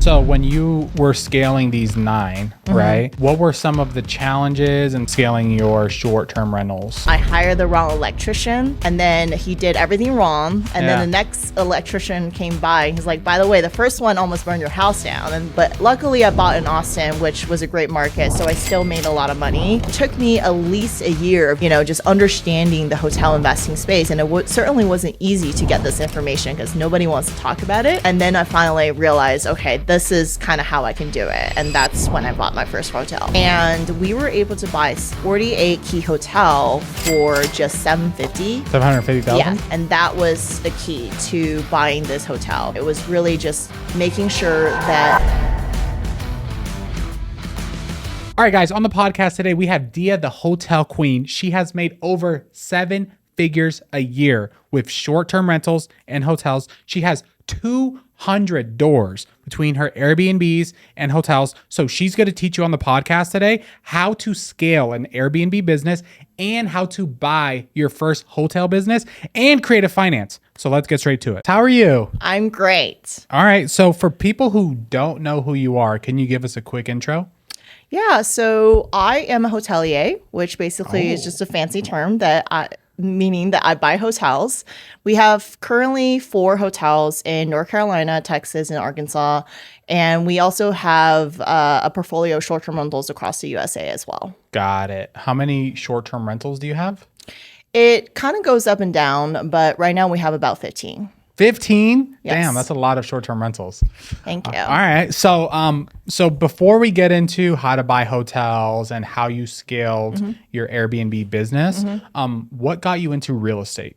So when you were scaling these 9, right, what were some of the challenges in scaling your short-term rentals? I hired the wrong electrician, and then he did everything wrong. And then the next electrician came by, and he's like, by the way, the first one almost burned your house down. But luckily I bought in Austin, which was a great market, so I still made a lot of money. It took me at least a year of, just understanding the hotel investing space. And it certainly wasn't easy to get this information because nobody wants to talk about it. And then I finally realized, okay, this is kind of how I can do it. And that's when I bought my first hotel. And we were able to buy 48 key hotel for just $750. $750,000? Yeah, and that was the key to buying this hotel. It was really just making sure that... All right, guys, on the podcast today, we have Diya, the hotel queen. She has made over 7 figures a year with short-term rentals and hotels. She has 200 doors between her Airbnbs and hotels. So she's going to teach you on the podcast today how to scale an Airbnb business and how to buy your first hotel business and creative finance. So let's get straight to it. How are you? I'm great. All right. So for people who don't know who you are, can you give us a quick intro? Yeah, so I am a hotelier, which basically is just a fancy term meaning that I buy hotels. We have currently 4 hotels in North Carolina, Texas, and Arkansas. And we also have a portfolio of short-term rentals across the USA as well. Got it. How many short-term rentals do you have? It kind of goes up and down, but right now we have about 15. 15? Yes. Damn, that's a lot of short-term rentals. Thank you. All right. So before we get into how to buy hotels and how you scaled your Airbnb business, what got you into real estate?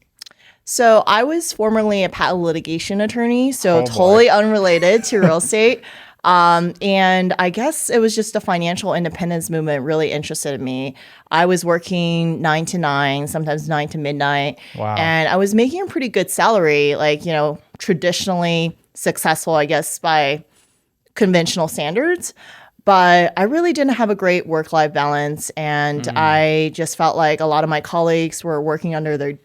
So I was formerly a patent litigation attorney, so totally unrelated to real estate. And I guess it was just the financial independence movement really interested me. I was working 9 to 9, sometimes 9 to midnight. Wow. And I was making a pretty good salary, traditionally successful, I guess, by conventional standards. But I really didn't have a great work-life balance. And I just felt like a lot of my colleagues were working under their,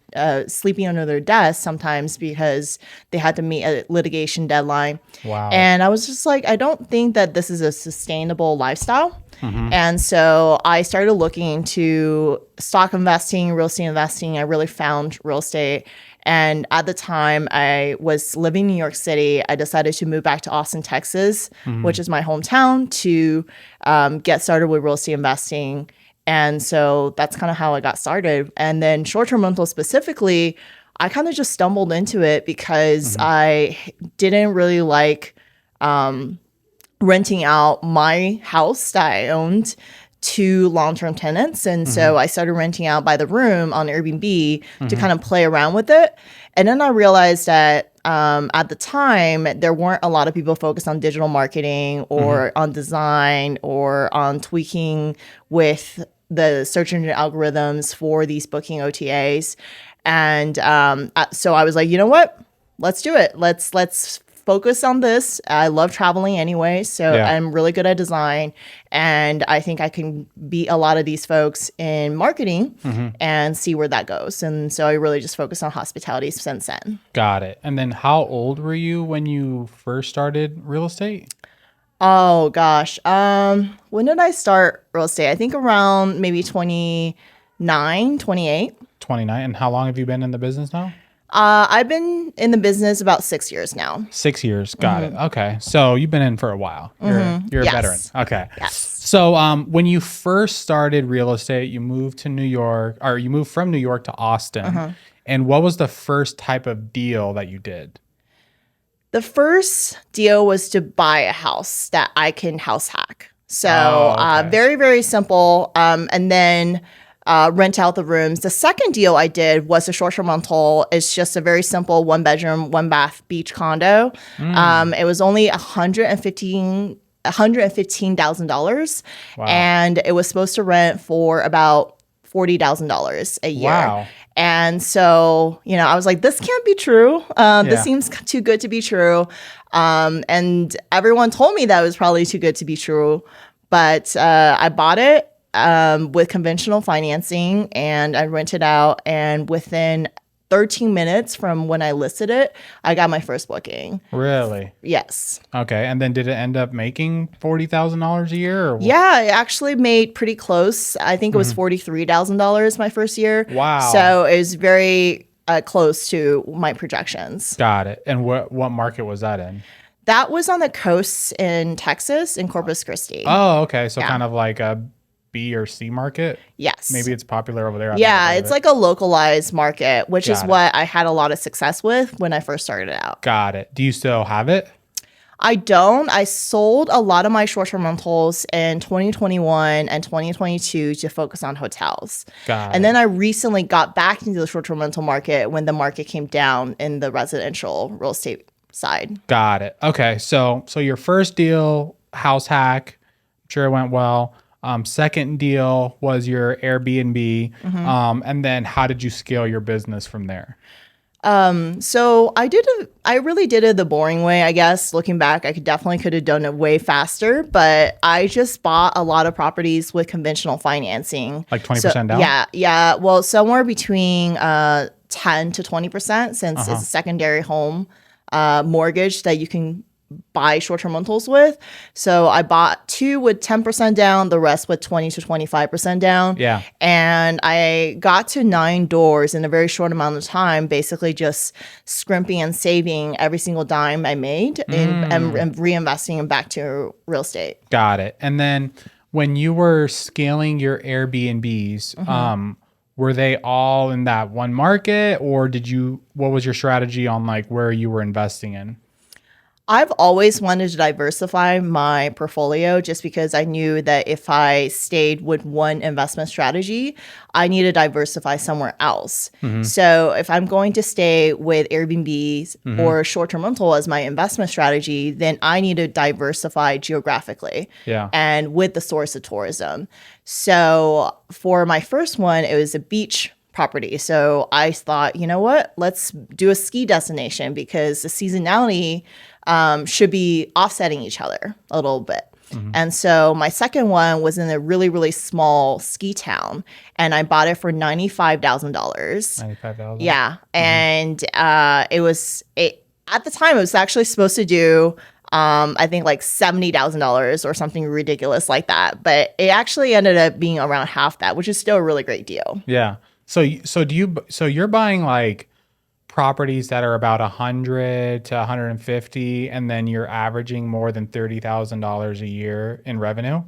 sleeping under their desks sometimes because they had to meet a litigation deadline. Wow. And I was just like, I don't think that this is a sustainable lifestyle. And so I started looking into stock investing, real estate investing. I really found real estate. And at the time I was living in New York City, I decided to move back to Austin, Texas, which is my hometown, to get started with real estate investing. And so that's kind of how I got started. And then short-term rental specifically, I kind of just stumbled into it because I didn't really like renting out my house that I owned to long-term tenants. And so I started renting out by the room on Airbnb to kind of play around with it. And then I realized that at the time, there weren't a lot of people focused on digital marketing or on design or on tweaking with the search engine algorithms for these booking OTAs. And so I was like, you know what? Let's do it. Let's focus on this. I love traveling anyway, so I'm really good at design, and I think I can beat a lot of these folks in marketing and see where that goes. And so I really just focused on hospitality since then. Got it. And then how old were you when you first started real estate? Oh gosh, when did I start real estate? I think around maybe 29, 28. 29. And how long have you been in the business now? I've been in the business about 6 years now. 6 years. Got it. Okay. So you've been in for a while. You're a veteran. Okay. Yes. So when you first started real estate, you moved to New York, or you moved from New York to Austin. And what was the first type of deal that you did? The first deal was to buy a house that I can house hack. So very, very simple. And then rent out the rooms. The second deal I did was a short-term rental. It's just a very simple 1-bedroom, 1-bath beach condo. It was only $115,000, and it was supposed to rent for about $40,000 a year. Wow. And so, I was like, this can't be true. This seems too good to be true. And everyone told me that it was probably too good to be true. But I bought it with conventional financing, and I rented out. And within 13 minutes from when I listed it, I got my first booking. Really? Yes. Okay. And then did it end up making $40,000 a year? Or Yeah, it actually made pretty close. I think it was $43,000 my first year. Wow. So it was very close to my projections. Got it. And what market was that in? That was on the coast in Texas, in Corpus Christi. Oh, okay. So kind of like a B or C market? Yes. Maybe it's popular over there. Yeah, it's like a localized market, which is Got it. what I had a lot of success with when I first started out. Got it. Do you still have it? I don't. I sold a lot of my short-term rentals in 2021 and 2022 to focus on hotels. Got And it. then I recently got back into the short-term rental market when the market came down in the residential real estate side. Got it. Okay. So your first deal, house hack, I'm sure it went well. Second deal was your Airbnb. And then how did you scale your business from there? So I really did it the boring way, I guess. Looking back, I could have done it way faster, but I just bought a lot of properties with conventional financing. Like 20% down? Yeah. Well, somewhere between 10 to 20% since it's a secondary home mortgage that you can buy short-term rentals with. So I bought 2 with 10% down, the rest with 20 to 25% down. Yeah. And I got to 9 doors in a very short amount of time, basically just scrimping and saving every single dime I made and reinvesting them back to real estate. Got it. And then when you were scaling your Airbnbs, were they all in that one market, or what was your strategy on like where you were investing in? I've always wanted to diversify my portfolio just because I knew that if I stayed with one investment strategy, I need to diversify somewhere else. So if I'm going to stay with Airbnbs or short-term rental as my investment strategy, then I need to diversify geographically and with the source of tourism. So for my first one, it was a beach property. So I thought, you know what, let's do a ski destination because the seasonality should be offsetting each other a little bit. And so my second one was in a really, really small ski town, and I bought it for $95,000. $95,000? Yeah. And at the time, it was actually supposed to do, I think like $70,000 or something ridiculous like that. But it actually ended up being around half that, which is still a really great deal. Yeah. So you're buying like properties that are about 100 to 150, and then you're averaging more than $30,000 a year in revenue?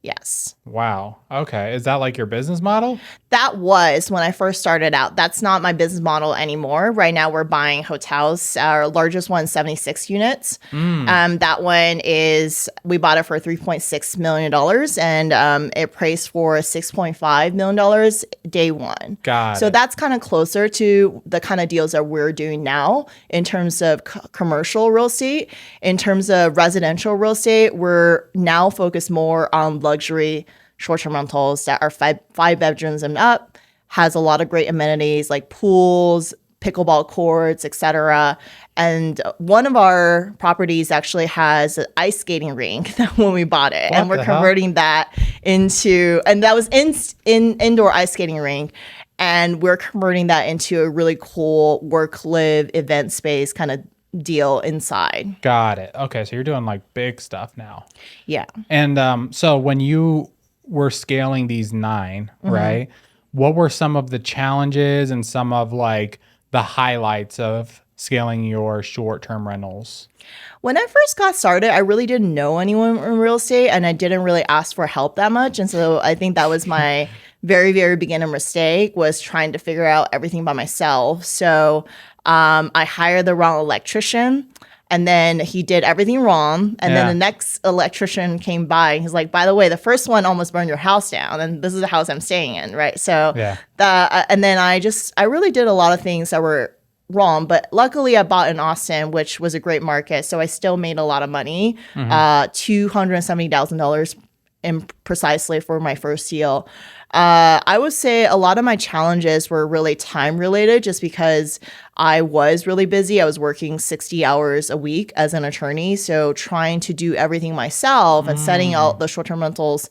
Yes. Wow. Okay. Is that like your business model? That was when I first started out. That's not my business model anymore. Right now, we're buying hotels. Our largest one, 76 units. That one we bought it for $3.6 million, and it priced for $6.5 million day one. Got So it. that's kind of closer to the kind of deals that we're doing now in terms of commercial real estate. In terms of residential real estate, we're now focused more on luxury short-term rentals that are five bedrooms and up, has a lot of great amenities like pools, pickleball courts, etc. And one of our properties actually has an ice skating rink when we bought it, and we're converting that into, and that was in indoor ice skating rink, and we're converting that into a really cool work-live event space kind of deal inside. Got it. Okay. So you're doing like big stuff now. Yeah. And so when you were scaling these 9, right? What were some of the challenges and some of like the highlights of scaling your short-term rentals? When I first got started, I really didn't know anyone in real estate, and I didn't really ask for help that much. And so I think that was my very, very beginner mistake, was trying to figure out everything by myself. So I hired the wrong electrician, and then he did everything wrong. And then the next electrician came by, and he's like, by the way, the first one almost burned your house down, and this is the house I'm staying in, right? So and then I really did a lot of things that were wrong, but luckily I bought in Austin, which was a great market, so I still made a lot of money, $270,000 precisely for my first deal. I would say a lot of my challenges were really time related, just because I was really busy. I was working 60 hours a week as an attorney, so trying to do everything myself and setting out the short-term rentals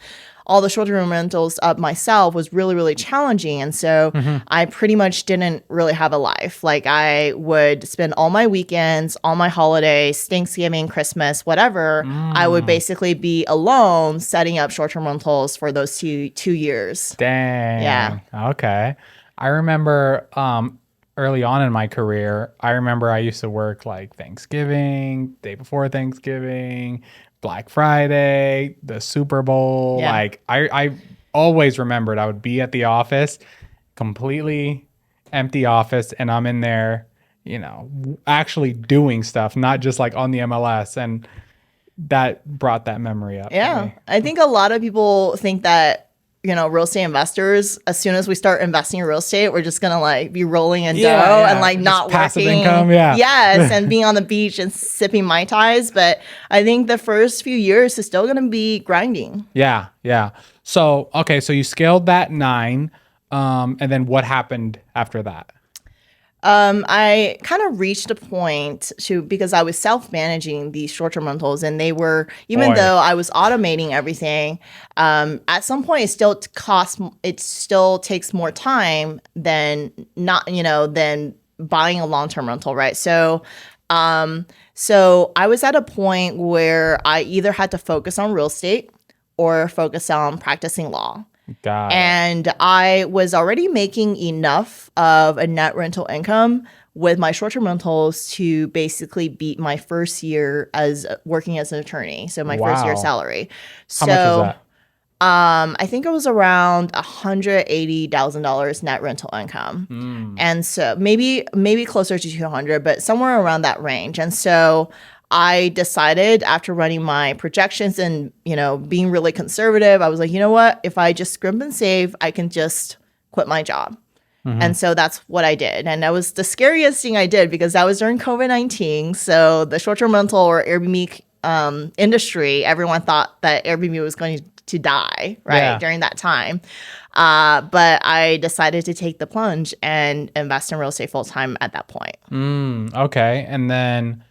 all the short-term rentals up myself was really, really challenging. And so I pretty much didn't really have a life. Like I would spend all my weekends, all my holidays, Thanksgiving, Christmas, whatever. I would basically be alone setting up short-term rentals for those two years. Dang. Yeah. Okay. I remember early on in my career, I used to work like Thanksgiving, day before Thanksgiving, Black Friday, the Super Bowl. Yeah. Like I always remembered I would be at the office, completely empty office, and I'm in there, actually doing stuff, not just like on the MLS. And that brought that memory up. Yeah. I think a lot of people think that, real estate investors, as soon as we start investing in real estate, we're just gonna like be rolling in dough and like just not passive working. income, Yes, and being on the beach and sipping Mai Tais. But I think the first few years is still gonna be grinding. Yeah. So you scaled that 9, and then what happened after that? I kind of reached a point because I was self-managing these short-term rentals, and they were, even though I was automating everything, at some point it still takes more time than than buying a long-term rental, right? So I was at a point where I either had to focus on real estate or focus on practicing law. Got it. And I was already making enough of a net rental income with my short-term rentals to basically beat my first year as working as an attorney. So my first year salary. How much is that? I think it was around $180,000 net rental income. And so maybe closer to 200, but somewhere around that range. And so I decided after running my projections and, being really conservative, I was like, you know what? If I just scrimp and save, I can just quit my job. And so that's what I did. And that was the scariest thing I did because that was during COVID-19. So the short-term rental or Airbnb industry, everyone thought that Airbnb was going to die, right, during that time. But I decided to take the plunge and invest in real estate full-time at that point. Okay. And then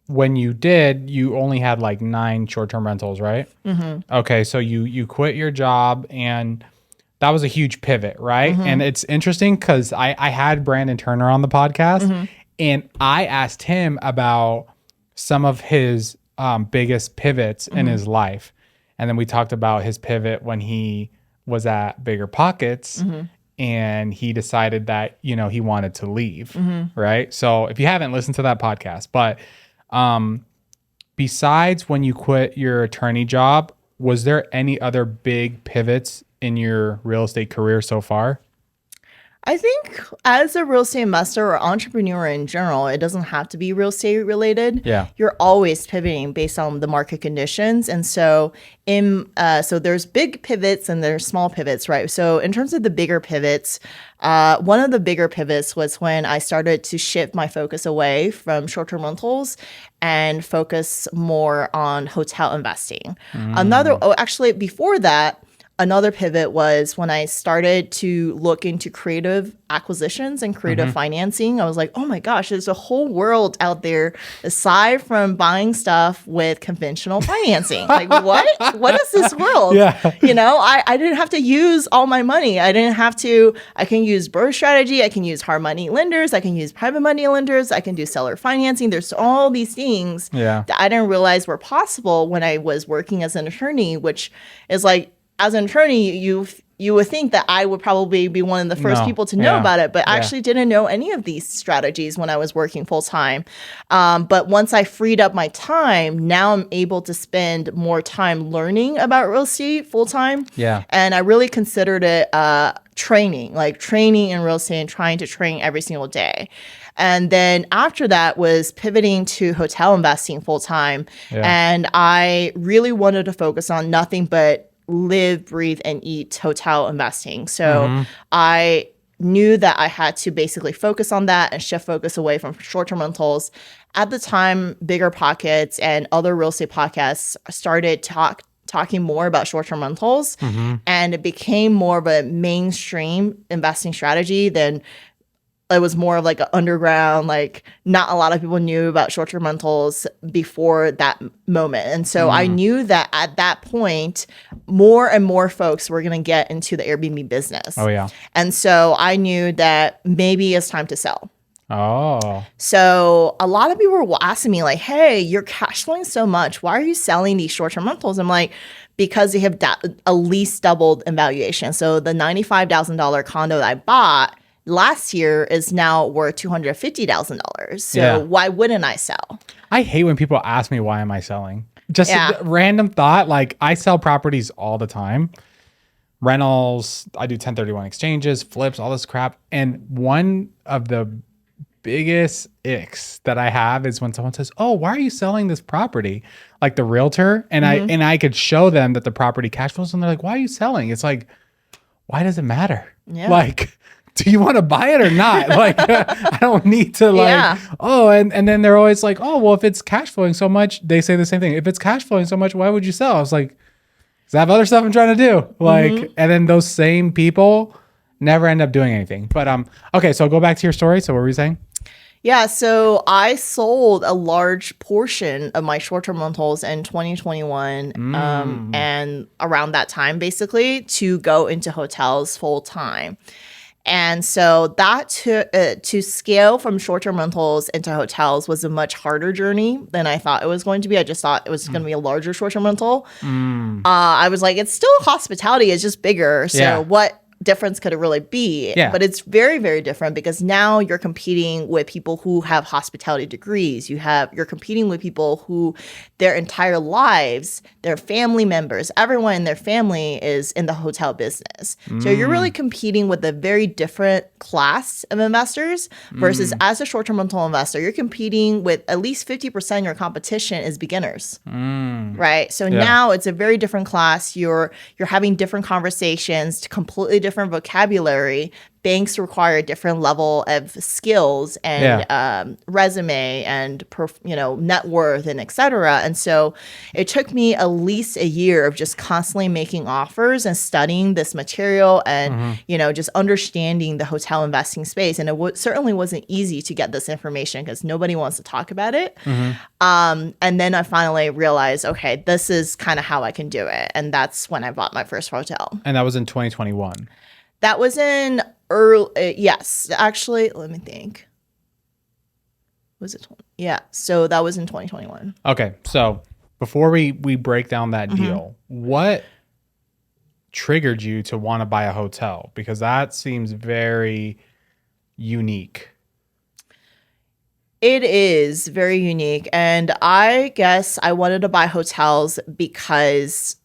when you did, you only had like 9 short-term rentals, right? Okay, so you quit your job, and that was a huge pivot, right? And it's interesting because I had Brandon Turner on the podcast, and I asked him about some of his biggest pivots in his life. And then we talked about his pivot when he was at Bigger Pockets, and he decided that, he wanted to leave, right? So if you haven't listened to that podcast, but besides when you quit your attorney job, was there any other big pivots in your real estate career so far? I think as a real estate investor or entrepreneur in general, it doesn't have to be real estate related. Yeah. You're always pivoting based on the market conditions. And so so there's big pivots and there's small pivots, right? So in terms of the bigger pivots, one of the bigger pivots was when I started to shift my focus away from short-term rentals and focus more on hotel investing. Actually before that, another pivot was when I started to look into creative acquisitions and creative financing. I was like, oh my gosh, there's a whole world out there aside from buying stuff with conventional financing. Like, what? What is this world? Yeah. I didn't have to use all my money. I can use burst strategy. I can use hard money lenders. I can use private money lenders. I can do seller financing. There's all these things that I didn't realize were possible when I was working as an attorney, which is like, as an attorney, you would think that I would probably be one of the first people to know about it, but I actually didn't know any of these strategies when I was working full time. But once I freed up my time, now I'm able to spend more time learning about real estate full time. Yeah. And I really considered it training in real estate and trying to train every single day. And then after that was pivoting to hotel investing full time. And I really wanted to focus on nothing but live, breathe, and eat hotel investing. So I knew that I had to basically focus on that and shift focus away from short-term rentals. At the time, Bigger Pockets and other real estate podcasts started talking more about short-term rentals, and it became more of a mainstream investing strategy than it was more of like an underground, like not a lot of people knew about short-term rentals before that moment. And so I knew that at that point, more and more folks were going to get into the Airbnb business. Oh, yeah. And so I knew that maybe it's time to sell. Oh. So a lot of people were asking me like, hey, you're cash flowing so much. Why are you selling these short-term rentals? I'm like, because they have at least doubled in valuation. So the $95,000 condo that I bought last year is now worth $250,000. So why wouldn't I sell? I hate when people ask me, why am I selling? Just a random thought. Like, I sell properties all the time. Rentals, I do 1031 exchanges, flips, all this crap. And one of the biggest icks that I have is when someone says, oh, why are you selling this property? Like the realtor. And I could show them that the property cash flows, and they're like, why are you selling? It's like, why does it matter? Yeah. Like, do you want to buy it or not? Like, I don't need to like, oh, and then they're always like, oh, well, if it's cash flowing so much, they say the same thing. If it's cash flowing so much, why would you sell? I was like, because I have other stuff I'm trying to do. Like, and then those same people never end up doing anything. But, okay. So go back to your story. So what were you saying? Yeah, so I sold a large portion of my short-term rentals in 2021 and around that time, basically, to go into hotels full-time. And so that to scale from short-term rentals into hotels was a much harder journey than I thought it was going to be. I just thought it was going to be a larger short-term rental. I was like, it's still hospitality, it's just bigger. So what difference could it really be? But it's very, very different because now you're competing with people who have hospitality degrees. You're competing with people who their entire lives, their family members, everyone in their family is in the hotel business. So you're really competing with a very different class of investors versus as a short-term rental investor, you're competing with at least 50% of your competition is beginners. Right? So now it's a very different class. You're having different conversations, completely different vocabulary. Banks require a different level of skills and resume and net worth and etc. And so it took me at least a year of just constantly making offers and studying this material and just understanding the hotel investing space. And it certainly wasn't easy to get this information because nobody wants to talk about it. And then I finally realized, okay, this is kind of how I can do it. And that's when I bought my first hotel. And that was in 2021. That was in early, yes, actually, let me think. Was it? Yeah, so that was in 2021. Okay, so before we break down that deal, what triggered you to want to buy a hotel? Because that seems very unique. It is very unique. And I guess I wanted to buy hotels because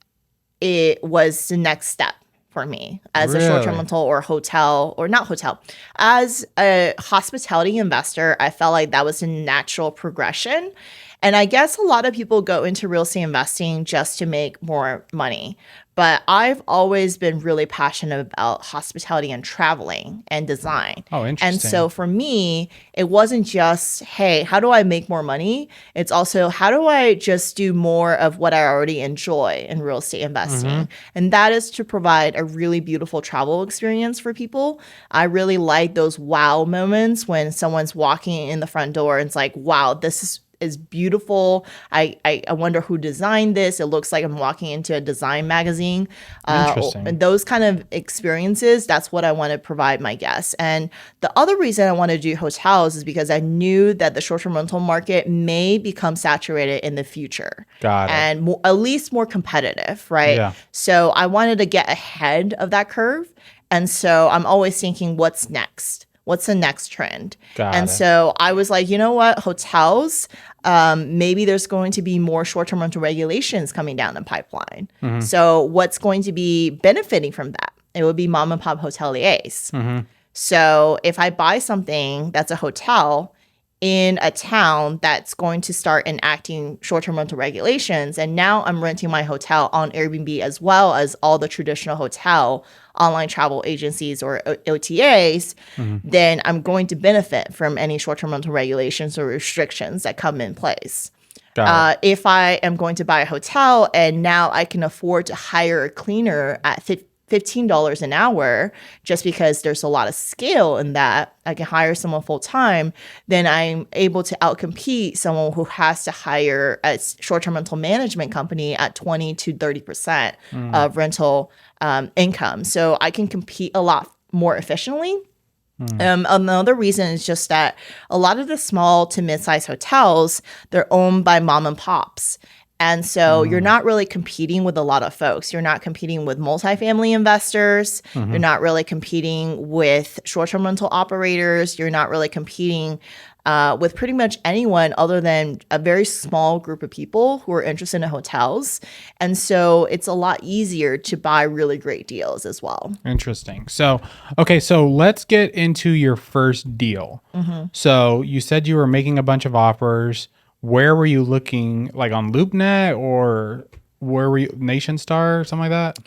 it was the next step for me as a short-term rental or hotel, or not hotel. As a hospitality investor, I felt like that was a natural progression. And I guess a lot of people go into real estate investing just to make more money. But I've always been really passionate about hospitality and traveling and design. Oh, interesting. And so for me, it wasn't just, hey, how do I make more money? It's also, how do I just do more of what I already enjoy in real estate investing? And that is to provide a really beautiful travel experience for people. I really like those wow moments when someone's walking in the front door and it's like, wow, this is beautiful. I wonder who designed this. It looks like I'm walking into a design magazine. And those kind of experiences, that's what I want to provide my guests. And the other reason I want to do hotels is because I knew that the short-term rental market may become saturated in the future. Got it. And at least more competitive, right? Yeah. So I wanted to get ahead of that curve. And so I'm always thinking, what's next? What's the next trend? So I was like, you know what? Hotels, maybe there's going to be more short-term rental regulations coming down the pipeline. So what's going to be benefiting from that? It would be mom and pop hoteliers. So if I buy something that's a hotel in a town that's going to start enacting short-term rental regulations, and now I'm renting my hotel on Airbnb as well as all the traditional hotel online travel agencies or OTAs, then I'm going to benefit from any short-term rental regulations or restrictions that come in place. If I am going to buy a hotel and now I can afford to hire a cleaner at $15 an hour, just because there's a lot of scale in that, I can hire someone full time, then I'm able to outcompete someone who has to hire a short-term rental management company at 20 to 30% of rental income. So I can compete a lot more efficiently. Another reason is just that a lot of the small to mid-sized hotels, they're owned by mom and pops. And so you're not really competing with a lot of folks. You're not competing with multifamily investors. You're not really competing with short-term rental operators. You're not really competing with pretty much anyone other than a very small group of people who are interested in hotels. And so it's a lot easier to buy really great deals as well. Interesting. So, okay, so let's get into your first deal. So you said you were making a bunch of offers. Where were you looking, like on LoopNet, or where were you, NationStar or something like that?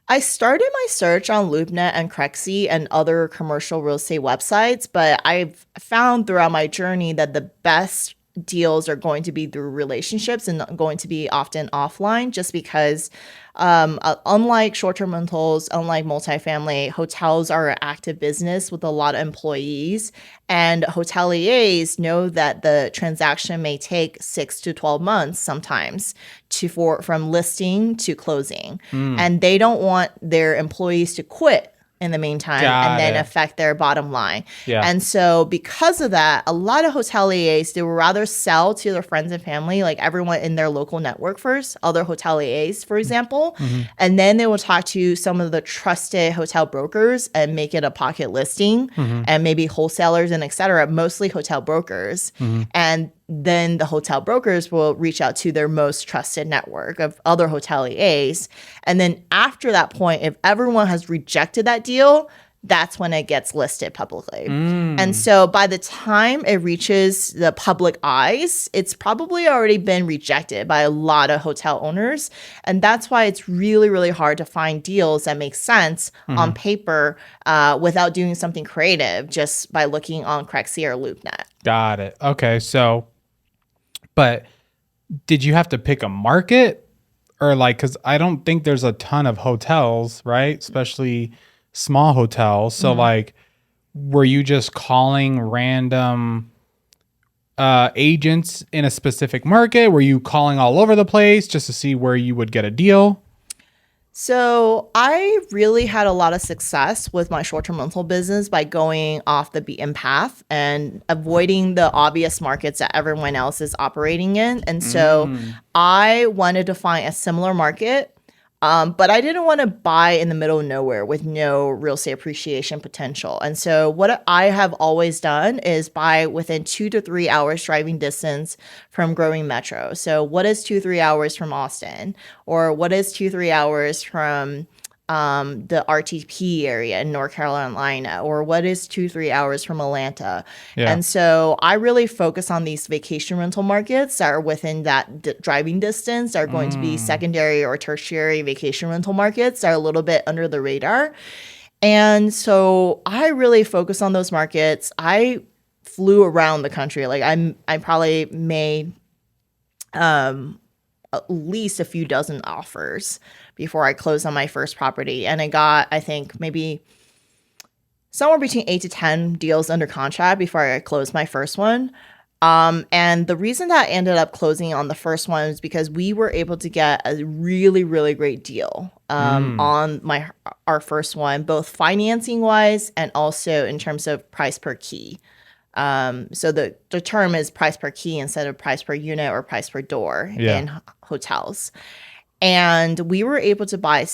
I started my search on LoopNet and Crexi and other commercial real estate websites, but I've found throughout my journey that the best deals are going to be through relationships and not going to be often offline, just because unlike short-term rentals, unlike multifamily, hotels are an active business with a lot of employees, and hoteliers know that the transaction may take 6 to 12 months sometimes from listing to closing. And they don't want their employees to quit in the meantime and then affect their bottom line. And so because of that, a lot of hoteliers, they would rather sell to their friends and family, like everyone in their local network first, other hoteliers, for example, and then they will talk to some of the trusted hotel brokers and make it a pocket listing, and maybe wholesalers and et cetera, mostly hotel brokers. And then the hotel brokers will reach out to their most trusted network of other hoteliers. And then after that point, if everyone has rejected that deal, that's when it gets listed publicly. And so by the time it reaches the public eyes, it's probably already been rejected by a lot of hotel owners. And that's why it's really, really hard to find deals that make sense on paper without doing something creative, just by looking on Crexi or LoopNet. Got it. Okay, so, but did you have to pick a market, or like, because I don't think there's a ton of hotels, right? Especially small hotels. So like, were you just calling random agents in a specific market? Were you calling all over the place just to see where you would get a deal? So I really had a lot of success with my short-term rental business by going off the beaten path and avoiding the obvious markets that everyone else is operating in. And so I wanted to find a similar market, but I didn't want to buy in the middle of nowhere with no real estate appreciation potential. And so what I have always done is buy within 2 to 3 hours driving distance from growing metro. So what is 2-3 hours from Austin? Or what is 2-3 hours from the RTP area in North Carolina? Or what is 2-3 hours from Atlanta? And so I really focus on these vacation rental markets that are within that driving distance, that are going to be secondary or tertiary vacation rental markets that are a little bit under the radar. And so I really focus on those markets. I flew around the country. Like I probably made at least a few dozen offers before I closed on my first property. And I got, I think, maybe somewhere between 8 to 10 deals under contract before I closed my first one. And the reason that I ended up closing on the first one is because we were able to get a really, really great deal on our first one, both financing wise and also in terms of price per key. So the term is price per key instead of price per unit or price per door in hotels. And we were able to buy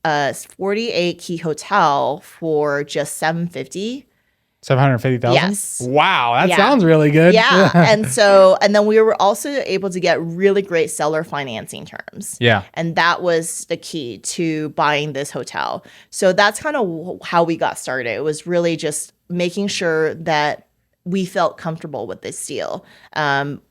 a 48 key hotel for just $750,000. 750,000? Yes. Wow, that sounds really good. Yeah. And then we were also able to get really great seller financing terms. Yeah. And that was the key to buying this hotel. So that's kind of how we got started. It was really just making sure that we felt comfortable with this deal,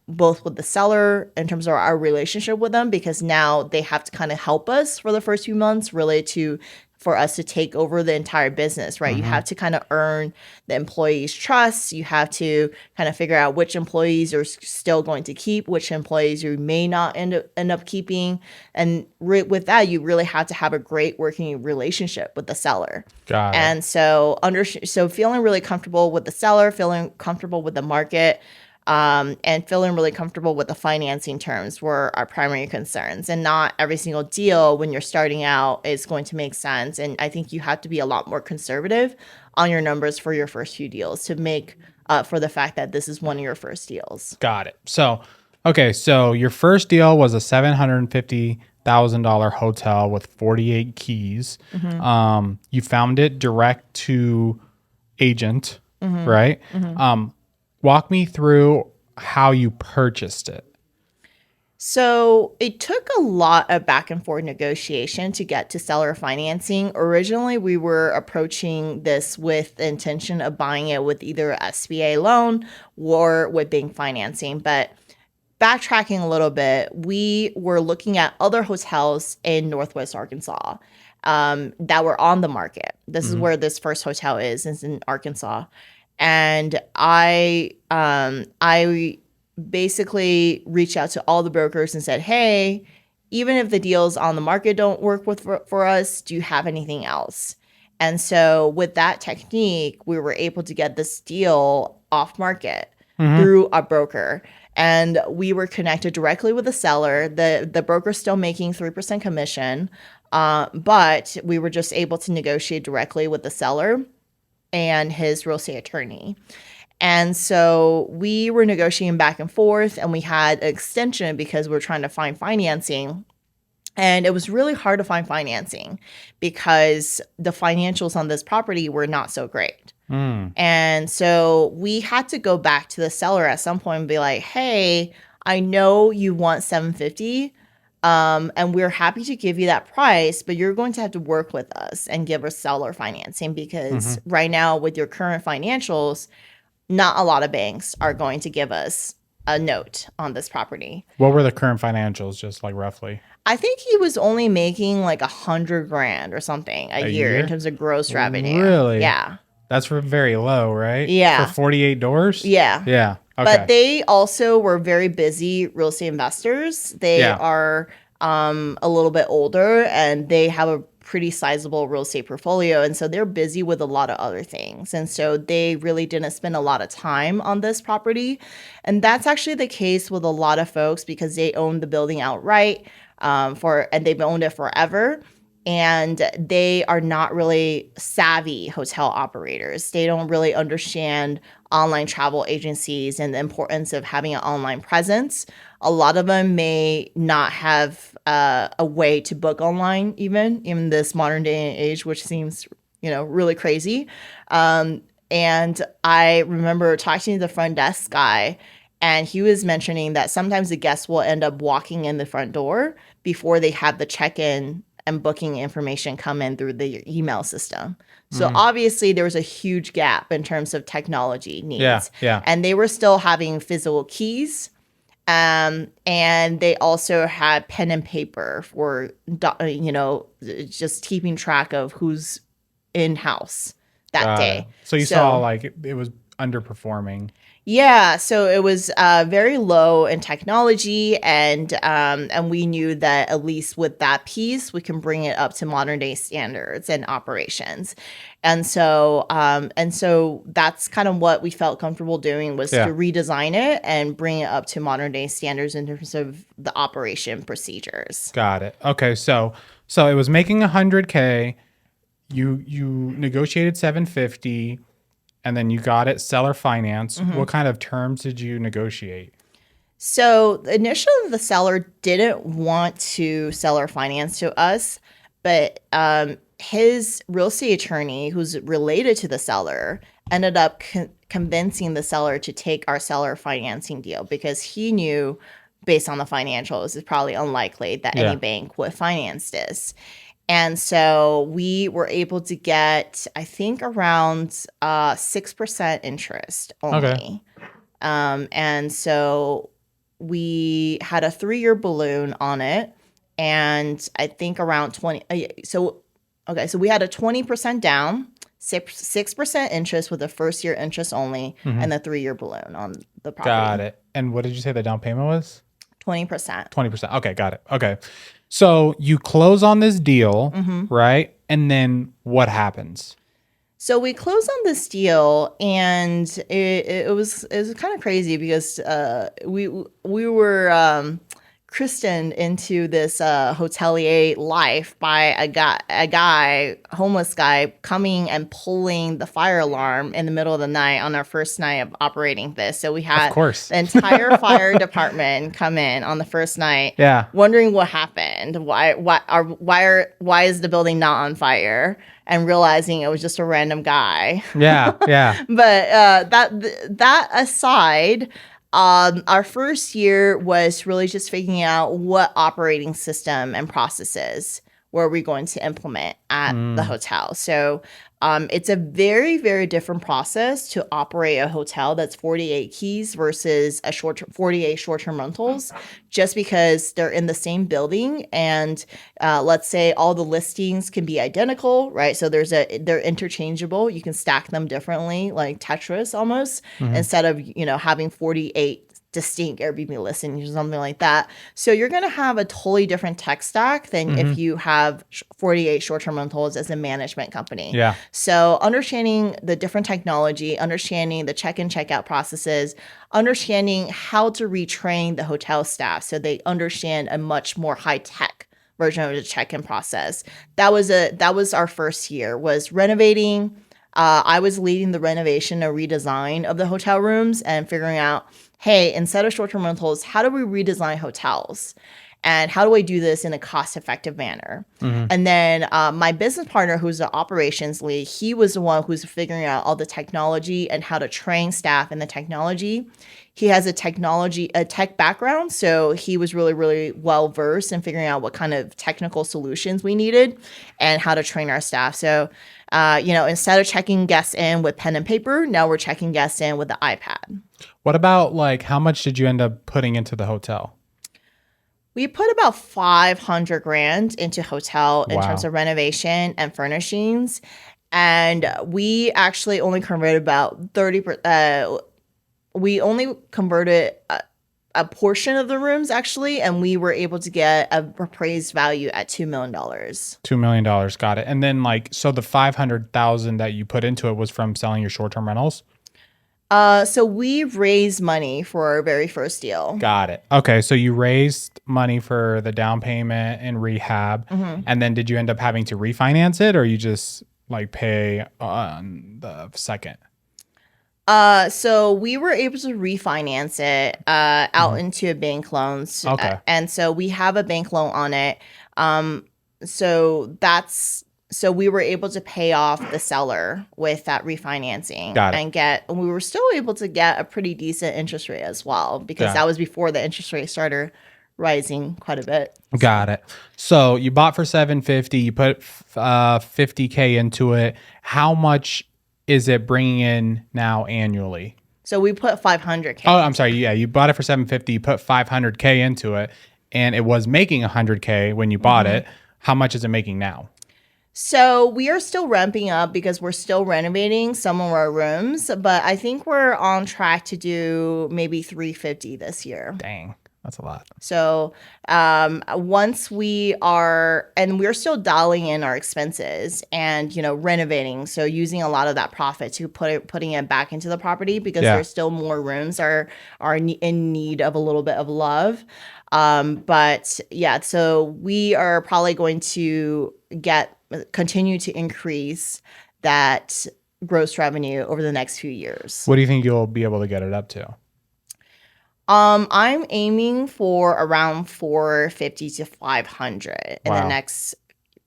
both with the seller in terms of our relationship with them, because now they have to kind of help us for the first few months really to for us to take over the entire business, right? You have to kind of earn the employees' trust. You have to kind of figure out which employees are still going to keep, which employees you may not end up keeping. And with that, you really have to have a great working relationship with the seller. Got it. And so feeling really comfortable with the seller, feeling comfortable with the market, and feeling really comfortable with the financing terms were our primary concerns. And not every single deal when you're starting out is going to make sense. And I think you have to be a lot more conservative on your numbers for your first few deals to make up for the fact that this is one of your first deals. Got it. So, okay, so your first deal was a $750,000 hotel with 48 keys. You found it direct to agent, right? Walk me through how you purchased it. So it took a lot of back and forth negotiation to get to seller financing. Originally, we were approaching this with the intention of buying it with either a SBA loan or with bank financing. But backtracking a little bit, we were looking at other hotels in Northwest Arkansas that were on the market. This is where this first hotel is in Arkansas. And I basically reached out to all the brokers and said, hey, even if the deals on the market don't work for us, do you have anything else? And so with that technique, we were able to get this deal off market through a broker. And we were connected directly with the seller. The broker's still making 3% commission, but we were just able to negotiate directly with the seller and his real estate attorney. And so we were negotiating back and forth, and we had an extension because we're trying to find financing. And it was really hard to find financing because the financials on this property were not so great. And so we had to go back to the seller at some point and be like, hey, I know you want $750, and we're happy to give you that price, but you're going to have to work with us and give us seller financing because right now with your current financials, not a lot of banks are going to give us a note on this property. What were the current financials, just like roughly? I think he was only making like $100,000 or something a year in terms of gross revenue. Really? Yeah. That's very low, right? Yeah. For 48 doors? Yeah. Yeah. Okay. But they also were very busy real estate investors. They are a little bit older and they have a pretty sizable real estate portfolio. And so they're busy with a lot of other things. And so they really didn't spend a lot of time on this property. And that's actually the case with a lot of folks because they own the building outright and they've owned it forever. And they are not really savvy hotel operators. They don't really understand online travel agencies and the importance of having an online presence. A lot of them may not have a way to book online, even in this modern day and age, which seems, really crazy. And I remember talking to the front desk guy, and he was mentioning that sometimes the guests will end up walking in the front door before they have the check-in and booking information come in through the email system. So obviously there was a huge gap in terms of technology needs. Yeah. And they were still having physical keys. And they also had pen and paper for, just keeping track of who's in-house that day. So you saw like it was underperforming. Yeah, so it was very low in technology, and we knew that at least with that piece, we can bring it up to modern day standards and operations, and so that's kind of what we felt comfortable doing was to redesign it and bring it up to modern day standards in terms of the operation procedures. Got it. Okay, so it was making $100K. You negotiated $750. And then you got it seller finance. What kind of terms did you negotiate? So initially, the seller didn't want to seller finance to us, but his real estate attorney, who's related to the seller, ended up convincing the seller to take our seller financing deal because he knew, based on the financials, it's probably unlikely that any bank would finance this. And so we were able to get, I think, around 6% interest only. Okay. And so we had a 3-year balloon on it. And I think around 20. So Okay, so we had a 20% down, 6% interest with the first year interest only, and the 3-year balloon on the property. Got it. And what did you say the down payment was? 20%. 20%. Okay, got it. Okay. So you close on this deal, right? And then what happens? So we closed on this deal, and it was kind of crazy because we were christened into this hotelier life by a homeless guy, coming and pulling the fire alarm in the middle of the night on our first night of operating this. So we had Of course. the entire fire department come in on the first night, wondering what happened, why is the building not on fire, and realizing it was just a random guy. Yeah. But that aside, our first year was really just figuring out what operating system and processes were we going to implement at the hotel. So it's a very, very different process to operate a hotel that's 48 keys versus 48 short-term rentals, just because they're in the same building, and let's say all the listings can be identical, right? So they're interchangeable. You can stack them differently, like Tetris almost, instead of having 48 distinct Airbnb listings or something like that. So you're going to have a totally different tech stack than if you have 48 short-term rentals as a management company. Yeah. So understanding the different technology, understanding the check-in, check-out processes, understanding how to retrain the hotel staff so they understand a much more high-tech version of the check-in process. That was our first year, was renovating. I was leading the renovation or redesign of the hotel rooms and figuring out, hey, instead of short-term rentals, how do we redesign hotels? And how do I do this in a cost-effective manner? And then my business partner, who's the operations lead, he was the one who's figuring out all the technology and how to train staff in the technology. He has a tech background, so he was really, really well-versed in figuring out what kind of technical solutions we needed and how to train our staff. So, instead of checking guests in with pen and paper, now we're checking guests in with the iPad. What about how much did you end up putting into the hotel? We put about $500,000 into hotel in terms of renovation and furnishings, and we actually only converted about 30%. We only converted a portion of the rooms actually, and we were able to get a appraised value at $2 million. $2 million, got it. And then so the $500,000 that you put into it was from selling your short-term rentals? So we raised money for our very first deal. Got it. Okay, so you raised money for the down payment and rehab, and then did you end up having to refinance it, or you just pay on the second? So we were able to refinance it out into a bank loan. Okay. And so we have a bank loan on it. So we were able to pay off the seller with that refinancing. Got it. And we were still able to get a pretty decent interest rate as well, because that was before the interest rate started rising quite a bit. Got it. So you bought for $750, you put $50K into it. How much is it bringing in now annually? So we put $500K. Oh, I'm sorry. Yeah, you bought it for $750, you put $500K into it, and it was making $100K when you bought it. How much is it making now? So we are still ramping up because we're still renovating some of our rooms, but I think we're on track to do maybe $350 this year. Dang, that's a lot. So once we're still dialing in our expenses and renovating, so using a lot of that profit to putting it back into the property, because there's still more rooms are in need of a little bit of love. But yeah, so we are probably going to continue to increase that gross revenue over the next few years. What do you think you'll be able to get it up to? I'm aiming for around 450 to 500 in the next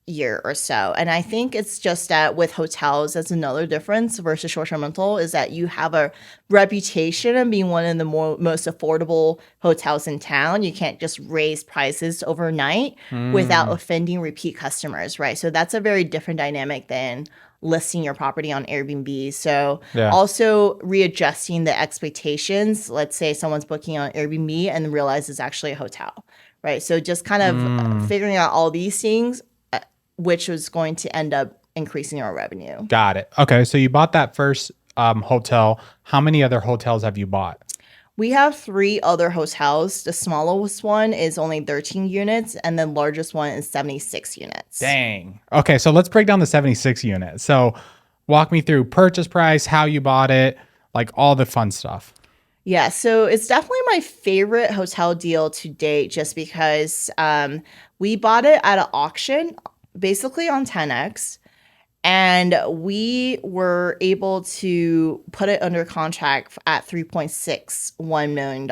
year or so. And I think it's just that with hotels, that's another difference versus short-term rental, is that you have a reputation of being one of the most affordable hotels in town. You can't just raise prices overnight without offending repeat customers, right? So that's a very different dynamic than listing your property on Airbnb. So also readjusting the expectations. Let's say someone's booking on Airbnb and realizes it's actually a hotel, right? So just kind of figuring out all these things which was going to end up increasing our revenue. Got it. Okay. So you bought that first hotel. How many other hotels have you bought? We have 3 other hotels. The smallest one is only 13 units, and the largest one is 76 units. Dang. Okay. So let's break down the 76 units. So walk me through purchase price, how you bought it, like all the fun stuff. Yeah, so it's definitely my favorite hotel deal to date just because we bought it at an auction, basically on 10X. And we were able to put it under contract at $3.61 million.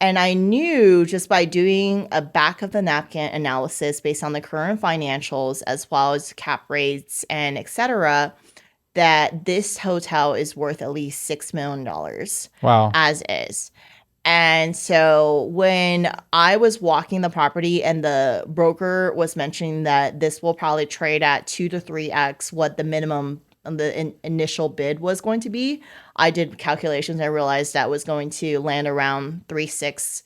And I knew just by doing a back of the napkin analysis based on the current financials as well as cap rates and et cetera, that this hotel is worth at least $6 million Wow. as is. And so when I was walking the property and the broker was mentioning that this will probably trade at 2 to 3x what the minimum, the initial bid was going to be, I did calculations and I realized that was going to land around 3.6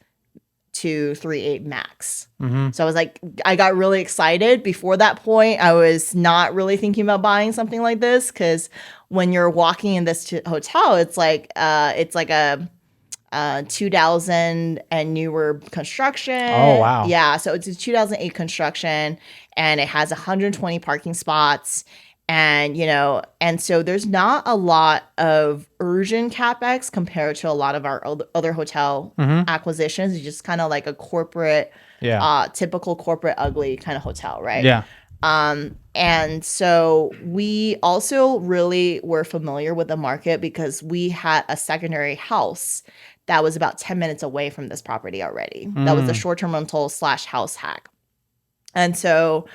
to 3.8 max. So I was like, I got really excited. Before that point, I was not really thinking about buying something like this because when you're walking in this hotel, it's like a 2000 and newer construction. Oh, wow. Yeah, so it's a 2008 construction and it has 120 parking spots. And, and so there's not a lot of urgent CapEx compared to a lot of our other hotel acquisitions. It's just kind of like a corporate, typical corporate ugly kind of hotel, right? Yeah. And so we also really were familiar with the market because we had a secondary house that was about 10 minutes away from this property already. That was a short-term rental / house hack. And so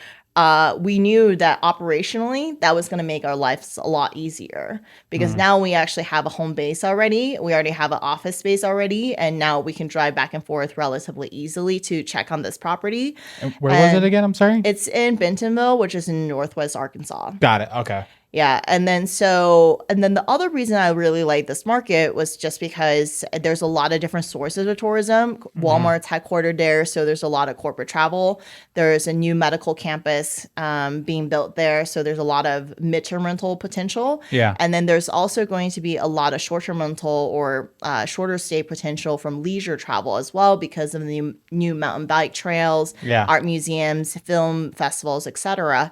we knew that operationally that was going to make our lives a lot easier because now we actually have a home base already. We already have an office space already. And now we can drive back and forth relatively easily to check on this property. And where was it again? I'm sorry. It's in Bentonville, which is in Northwest Arkansas. Got it. Okay. Yeah. And then the other reason I really like this market was just because there's a lot of different sources of tourism. Walmart's headquartered there. So there's a lot of corporate travel. There's a new medical campus being built there. So there's a lot of midterm rental potential. Yeah. And then there's also going to be a lot of short-term rental or shorter stay potential from leisure travel as well because of the new mountain bike trails, art museums, film festivals, etc.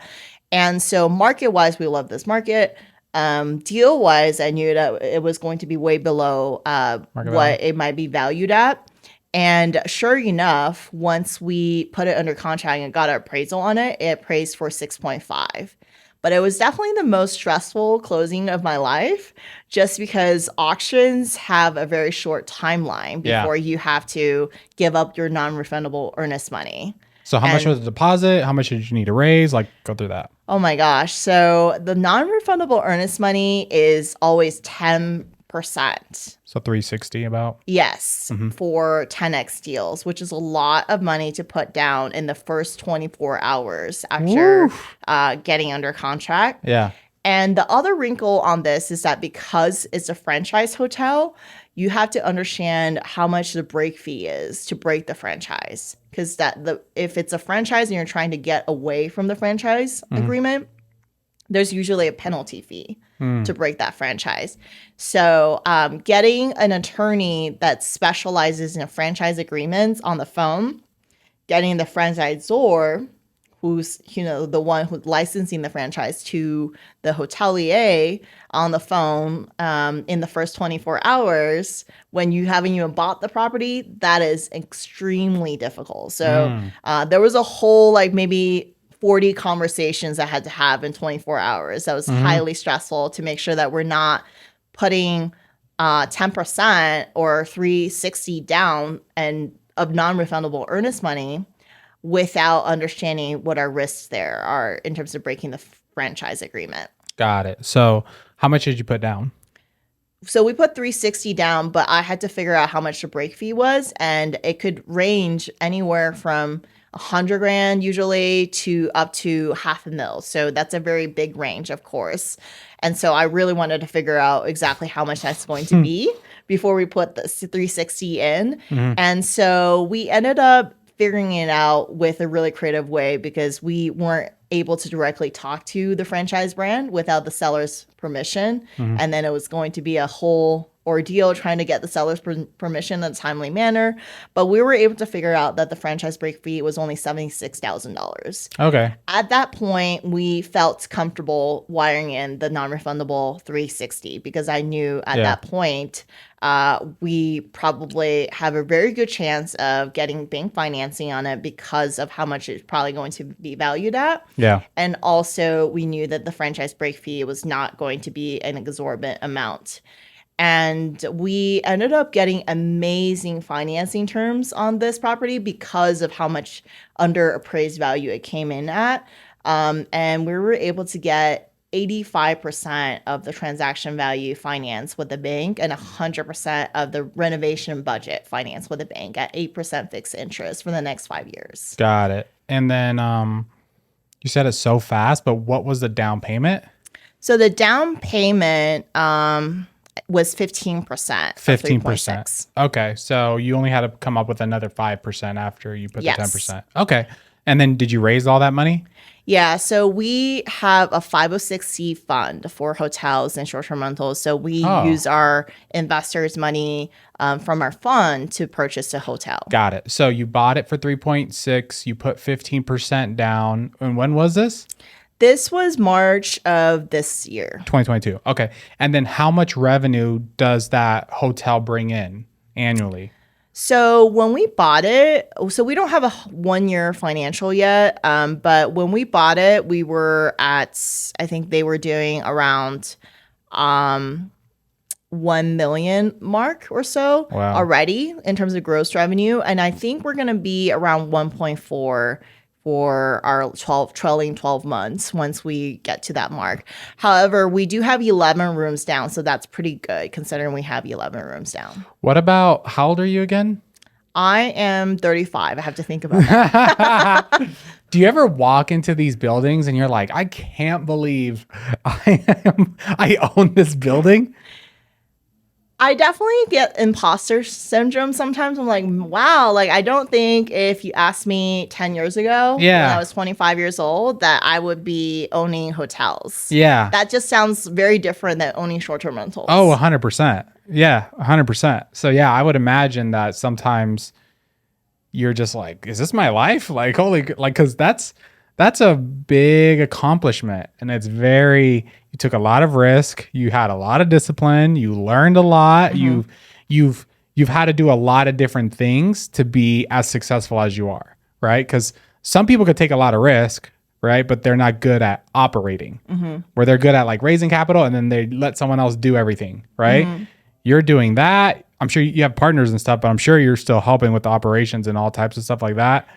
And so market-wise, we love this market. Deal-wise, I knew that it was going to be way below what it might be valued at. And sure enough, once we put it under contract and got our appraisal on it, it appraised for 6.5. But it was definitely the most stressful closing of my life just because auctions have a very short timeline before you have to give up your non-refundable earnest money. So how much was the deposit? How much did you need to raise? Like, go through that. Oh my gosh. So the non-refundable earnest money is always 10%. So 360 about? Yes, for 10X deals, which is a lot of money to put down in the first 24 hours after getting under contract. Yeah. And the other wrinkle on this is that because it's a franchise hotel, you have to understand how much the break fee is to break the franchise. Because if it's a franchise and you're trying to get away from the franchise agreement, there's usually a penalty fee to break that franchise. So getting an attorney that specializes in franchise agreements on the phone, getting the franchisor who's the one who's licensing the franchise to the hotelier on the phone in the first 24 hours when you haven't even bought the property, that is extremely difficult. So there was a whole maybe 40 conversations I had to have in 24 hours. That was highly stressful to make sure that we're not putting 10% or 360 down and of non-refundable earnest money without understanding what our risks there are in terms of breaking the franchise agreement. Got it. So how much did you put down? So we put 360 down, but I had to figure out how much the break fee was, and it could range anywhere from 100 grand usually to up to $500,000. So that's a very big range, of course. And so I really wanted to figure out exactly how much that's going to be before we put the 360 in. And so we ended up figuring it out with a really creative way because we weren't able to directly talk to the franchise brand without the seller's permission. And then it was going to be a whole ordeal trying to get the seller's permission in a timely manner. But we were able to figure out that the franchise break fee was only $76,000. Okay. At that point, we felt comfortable wiring in the non-refundable 360 because I knew at that point we probably have a very good chance of getting bank financing on it because of how much it's probably going to be valued at. Yeah. And also, we knew that the franchise break fee was not going to be an exorbitant amount. And we ended up getting amazing financing terms on this property because of how much under appraised value it came in at. And we were able to get 85% of the transaction value financed with the bank and 100% of the renovation budget financed with the bank at 8% fixed interest for the next 5 years. Got it. And then you said it so fast, but what was the down payment? So the down payment was 15%. 15%. Okay. So you only had to come up with another 5% after you put the 10%. Okay. And then did you raise all that money? Yeah. So we have a 506c fund for hotels and short-term rentals. So we use our investors' money from our fund to purchase a hotel. Got it. So you bought it for 3.6. You put 15% down. And when was this? This was March of this year. 2022. Okay. And then how much revenue does that hotel bring in annually? So when we bought it, so we don't have a 1 year financial yet, but when we bought it, we were at, I think they were doing around 1 million mark or so already in terms of gross revenue. And I think we're going to be around 1.4 for our trailing 12 months once we get to that mark. However, we do have 11 rooms down, so that's pretty good considering we have 11 rooms down. What about, how old are you again? I am 35. I have to think about that. Do you ever walk into these buildings and you're like, I can't believe I own this building? I definitely get imposter syndrome sometimes. I'm like, wow, like I don't think if you asked me 10 years ago when I was 25 years old that I would be owning hotels. Yeah. That just sounds very different than owning short-term rentals. Oh, 100%. Yeah, 100%. So yeah, I would imagine that sometimes you're just like, is this my life? Like, holy, like, cause that's a big accomplishment. And it's very, you took a lot of risk. You had a lot of discipline. You learned a lot. Mm-hmm. You've had to do a lot of different things to be as successful as you are, right? Because some people could take a lot of risk, right? But they're not good at operating, where they're good at like raising capital and then they let someone else do everything, right? Mm-hmm. You're doing that. I'm sure you have partners and stuff, but I'm sure you're still helping with the operations and all types of stuff like that.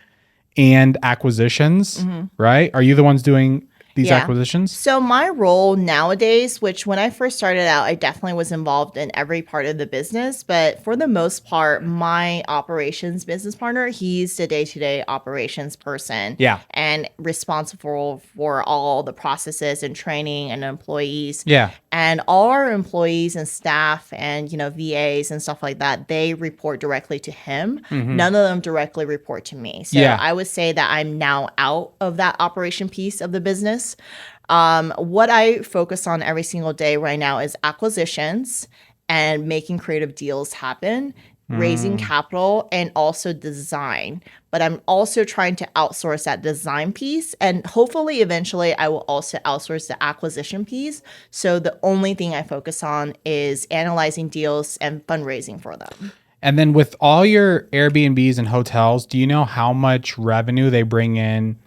And acquisitions, right? Are you the ones doing these acquisitions? So my role nowadays, which when I first started out, I definitely was involved in every part of the business. But for the most part, my operations business partner, he's the day-to-day operations person. Yeah. And responsible for all the processes and training and employees. Yeah. And all our employees and staff and, VAs and stuff like that, they report directly to him. Mm-hmm. None of them directly report to me. So I would say that I'm now out of that operation piece of the business. What I focus on every single day right now is acquisitions and making creative deals happen, raising capital, and also design. But I'm also trying to outsource that design piece. And hopefully, eventually, I will also outsource the acquisition piece. So the only thing I focus on is analyzing deals and fundraising for them. And then with all your Airbnbs and hotels, do you know how much revenue they bring in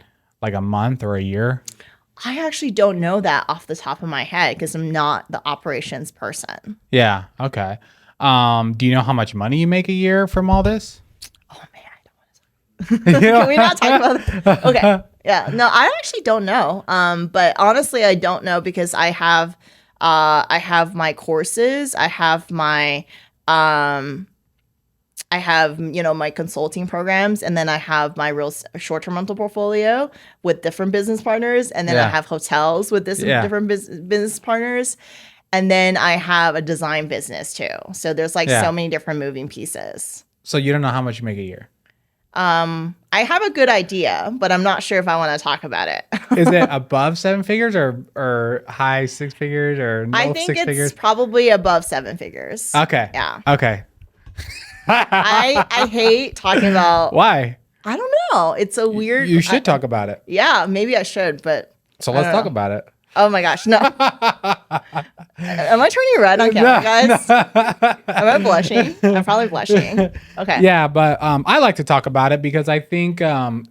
like a month or a year? I actually don't know that off the top of my head because I'm not the operations person. Yeah. Okay. Do you know how much money you make a year from all this? Oh man, I don't want to talk. Can we not talk about that? Okay. Yeah. No, I actually don't know. But honestly, I don't know because I have my courses. I have my my consulting programs, and then I have my real short-term rental portfolio with different business partners, and then I have hotels with different business partners, and then I have a design business too. So there's so many different moving pieces. So you don't know how much you make a year? I have a good idea, but I'm not sure if I want to talk about it. Is it above 7 figures or high 6 figures or I no think 6 figures? it's probably above 7 figures. Okay. Yeah. Okay. I hate talking about. Why? I don't know. It's a weird. You should talk about it. Yeah, maybe I should, but So I let's don't talk know. about it. Oh my gosh, no. Am I turning red on camera, guys? Am I blushing? I'm probably blushing. Okay. Yeah, but I like to talk about it because I think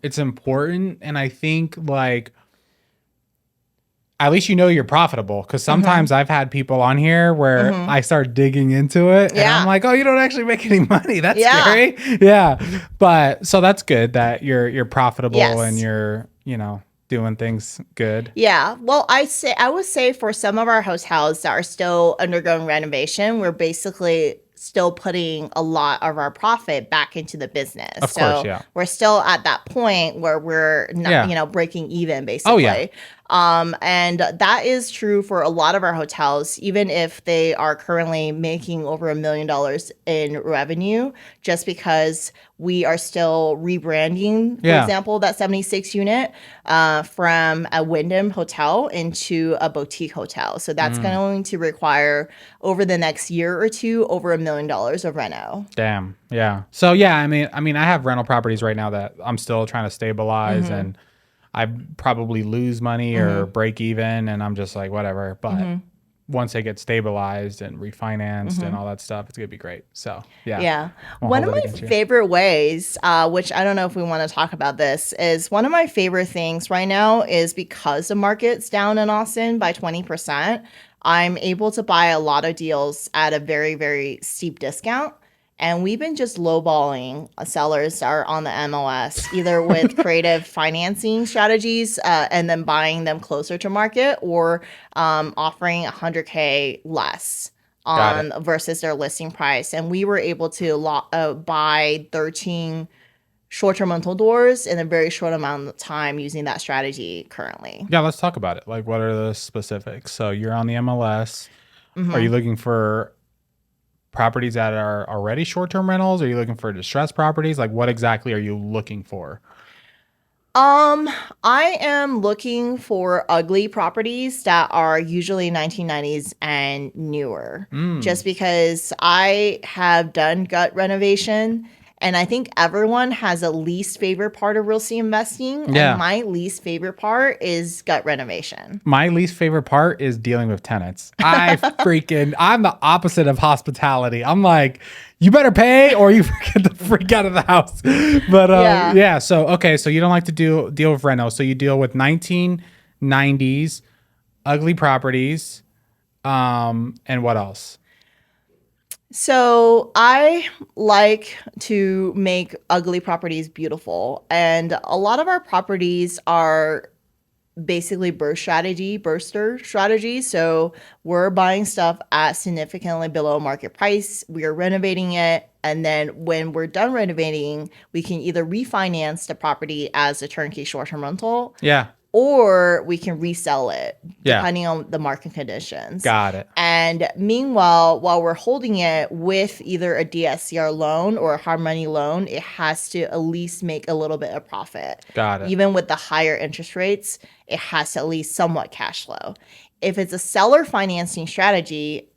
it's important, and I think like at least you know you're profitable. Because sometimes I've had people on here where I start digging into it, and Yeah. I'm like, oh, you don't actually make any money. That's Yeah. scary. Yeah, but so that's good that you're profitable Yes. and you're doing things good. Yeah. Well, I would say for some of our hotels that are still undergoing renovation, we're basically still putting a lot of our profit back into the business. Of course, yeah. We're still at that point where we're not, breaking even basically. Oh, yeah. And that is true for a lot of our hotels, even if they are currently making over $1 million in revenue, just because we are still rebranding, for example, that 76 unit from a Wyndham hotel into a boutique hotel. So that's going to require over the next year or two over $1 million of reno. Damn. Yeah. So yeah, I mean, I have rental properties right now that I'm still trying to stabilize, and I probably lose money or break even, and I'm just like, whatever. But once they get stabilized and refinanced and all that stuff, it's gonna be great. So yeah. Yeah. Won't One of hold my that against you. favorite ways, which I don't know if we want to talk about this, is one of my favorite things right now is because the market's down in Austin by 20%, I'm able to buy a lot of deals at a very, very steep discount. And we've been just lowballing sellers that are on the MLS, either with creative financing strategies and then buying them closer to market, or offering $100K less on versus their listing price. And we were able to buy 13 short-term rental doors in a very short amount of time using that strategy currently. Yeah, let's talk about it. Like, what are the specifics? So you're on the MLS. Are you looking for properties that are already short-term rentals? Are you looking for distressed properties? Like, what exactly are you looking for? I am looking for ugly properties that are usually 1990s and newer, just because I have done gut renovation. And I think everyone has a least favorite part of real estate investing. Yeah. And my least favorite part is gut renovation. My least favorite part is dealing with tenants. I'm the opposite of hospitality. I'm like, you better pay or you get the freak out of the house. But yeah. So you don't like to deal with reno. So you deal with 1990s, ugly properties, and what else? So I like to make ugly properties beautiful. And a lot of our properties are basically burster strategy. So we're buying stuff at significantly below market price. We are renovating it. And then when we're done renovating, we can either refinance the property as a turnkey short-term rental. Yeah. Or we can resell it depending on the market conditions. Got it. And meanwhile, while we're holding it with either a DSCR loan or a hard money loan, it has to at least make a little bit of profit. Got it. Even with the higher interest rates, it has to at least somewhat cash flow. If it's a seller financing strategy,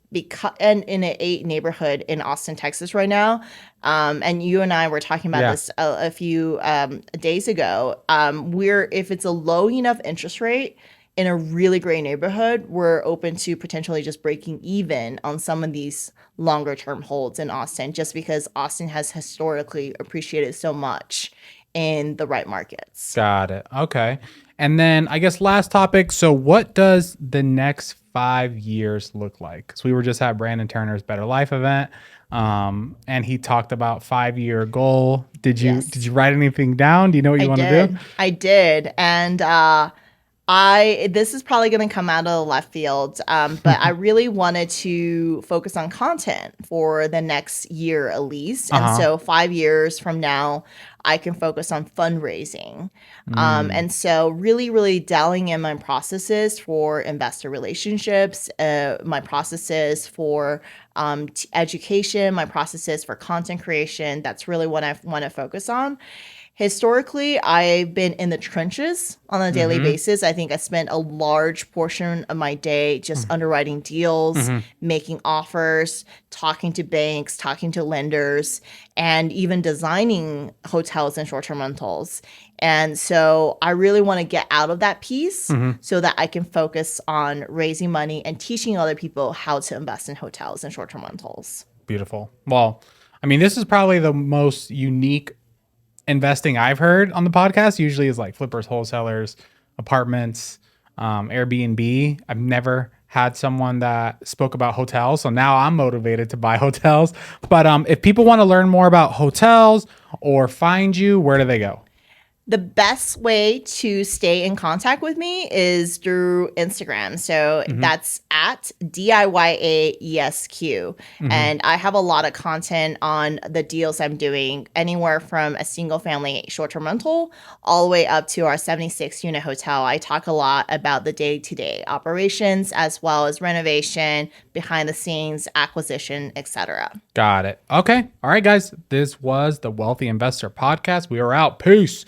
and in an 8 neighborhood in Austin, Texas right now, and you and I were talking about this a few days ago, if it's a low enough interest rate in a really great neighborhood, we're open to potentially just breaking even on some of these longer term holds in Austin, just because Austin has historically appreciated so much in the right markets. Got it. Okay. And then I guess last topic. So what does the next 5 years look like? Because we were just at Brandon Turner's Better Life event, and he talked about 5-year goal. Did you write anything down? Do you know what you want to do? I did. And This is probably going to come out of the left field, but I really wanted to focus on content for the next year at least. And so 5 years from now, I can focus on fundraising. And so really, really dialing in my processes for investor relationships, my processes for education, my processes for content creation. That's really what I want to focus on. Historically, I've been in the trenches on a daily basis. I think I spent a large portion of my day just underwriting deals, making offers, talking to banks, talking to lenders, and even designing hotels and short-term rentals. And so I really want to get out of that piece so that I can focus on raising money and teaching other people how to invest in hotels and short-term rentals. Beautiful. Well, I mean, this is probably the most unique investing I've heard on the podcast. Usually is like flippers, wholesalers, apartments, Airbnb. I've never had someone that spoke about hotels. So now I'm motivated to buy hotels. But if people want to learn more about hotels or find you, where do they go? The best way to stay in contact with me is through Instagram. So that's at DIYAESQ. And I have a lot of content on the deals I'm doing, anywhere from a single family short-term rental all the way up to our 76 unit hotel. I talk a lot about the day-to-day operations as well as renovation, behind the scenes, acquisition, etc. Got it. Okay. All right, guys. This was the Wealthy Investor Podcast. We are out. Peace.